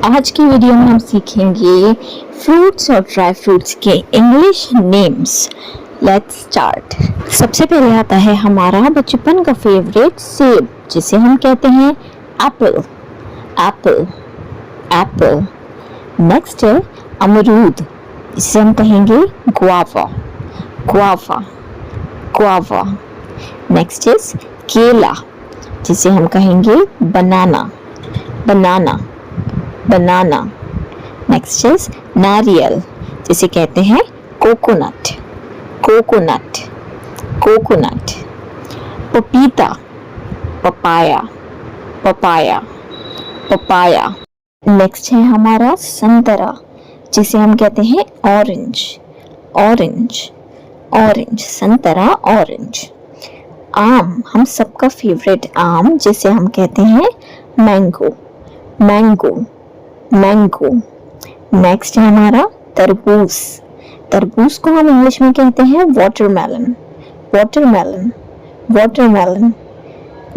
आज की वीडियो में हम सीखेंगे फ्रूट्स और ड्राई फ्रूट्स के इंग्लिश नेम्स। Let's start. सबसे पहले आता है हमारा बचपन का फेवरेट सेब, जिसे हम कहते हैं एप्पल। Apple Apple. नेक्स्ट है अमरूद, जिसे हम कहेंगे guava. Guava guava. Next is केला, जिसे हम कहेंगे बनाना। बनाना बनाना। नेक्स्ट इज नारियल, जिसे कहते हैं कोकोनट। Coconut coconut. पपीता पपाया। Papaya papaya. नेक्स्ट है हमारा संतरा, जिसे हम कहते हैं ऑरेंज। Orange orange. संतरा ऑरेंज। आम, हम सबका फेवरेट आम, जिसे हम कहते हैं मैंगो। Mango mango. नेक्स्ट है हमारा तरबूज। तरबूज को हम इंग्लिश में कहते हैं वाटरमेलन। Watermelon watermelon.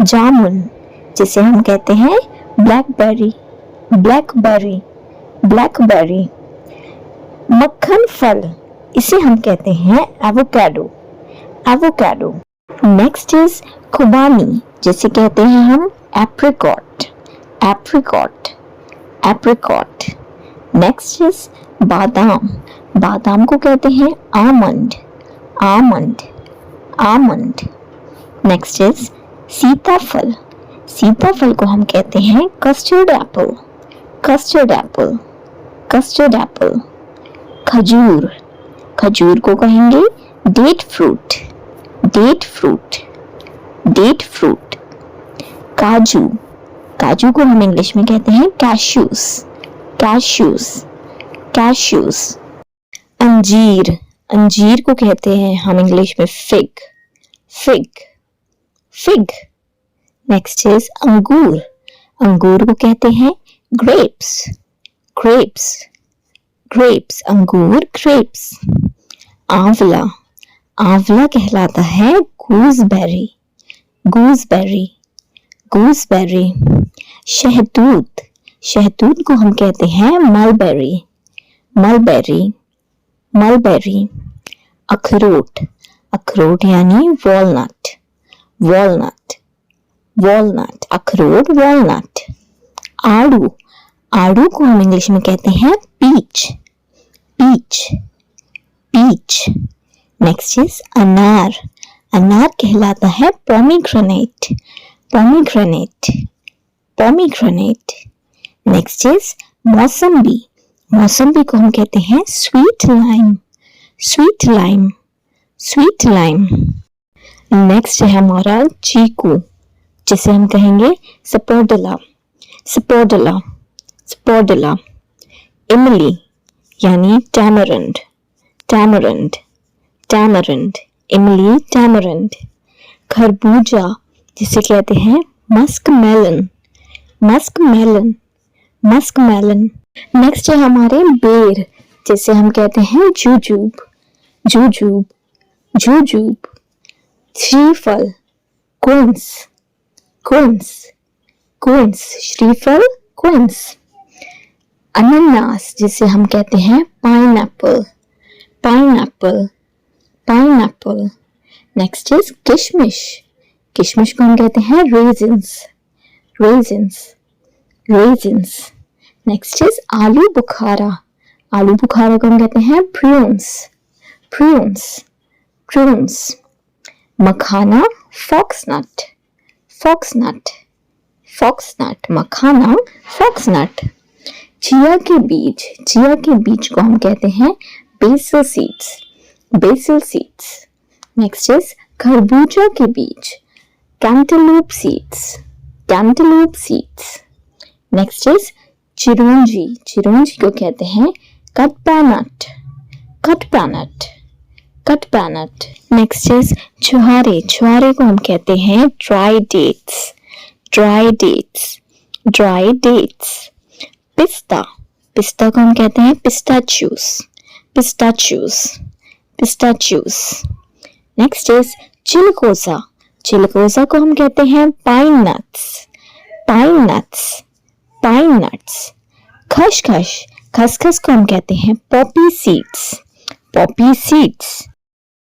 जामुन, जिसे हम कहते हैं ब्लैकबेरी। Blackberry blackberry. मक्खन फल, इसे हम कहते हैं एवोकाडो। एवोकाडो। नेक्स्ट इज खुबानी, जिसे कहते हैं हम apricot. Apricot apricot. Next is बादाम। बादाम को कहते हैं almond. Almond almond. Next is सीताफल। सीताफल को हम कहते हैं custard apple. Custard apple custard apple. खजूर। खजूर को कहेंगे date fruit. Date fruit date fruit. काजू। काजू को हम इंग्लिश में कहते हैं कैश्यूज। Cashews cashews. अंजीर। अंजीर को कहते हैं हम इंग्लिश में fig. Fig fig. Next is अंगूर। अंगूर को कहते हैं ग्रेप्स। Grapes grapes. अंगूर ग्रेप्स। आंवला। आंवला कहलाता है गूसबेरी। Gooseberry gooseberry. शहतूत। शहतूत को हम कहते हैं मलबेरी। Mulberry mulberry. अखरोट। अखरोट यानी वॉलनट। Walnut walnut. अखरोट वॉलनट। आड़ू। आड़ू को हम इंग्लिश में कहते हैं peach. Peach peach. Next is अनार। अनार कहलाता है pomegranate. Pomegranate pomegranate. Next is मौसम्बी। मौसम्बी को हम कहते हैं sweet lime. Sweet lime sweet lime. Next है हमारा चीकू, जिसे हम कहेंगे सपोर्डला। सपोर्डला सपोर्डला। इमली यानी टैमरिंड। Tamarind tamarind. इमली टैमरिंड। खरबूजा, जिसे कहते हैं musk melon. Musk melon musk melon. Next है हमारे बेर, जिसे हम कहते हैं जूजूब। Jujube jujube. श्रीफल क्विंस। Quince quince. श्रीफल क्विंस। अनानास, जिसे हम कहते हैं pineapple. Pineapple pineapple. Next is किशमिश। किशमिश को हम कहते हैं raisins. Raisins raisins. Next is आलू बुखारा। आलू बुखारा को हम कहते हैं प्रून्स। Prunes prunes. मखाना फॉक्सनट। Fox nut fox nut. मखाना फॉक्सनट। चिया के बीज। चिया के बीज को हम कहते हैं basil seeds. Basil seeds. Next is खरबूजा के बीज। Cantaloupe seeds. Cantaloupe seeds. Next is चिरौंजी। चिरौंजी को कहते हैं कटपैनट। कटपैनट कटपैनट। Next is छुहारे। छुहारे को हम कहते हैं dry dates. Dry dates dry dates. पिस्ता। पिस्ता को हम कहते हैं पिस्ताचियोस। पिस्ताचियोस पिस्ताचियोस। Next is चिलकोसा। चिलकोसा को हम कहते हैं pine nuts. Pine nuts pine nuts. खसखस, खसखस को हम कहते हैं पॉपी सीड्स, पॉपी सीड्स।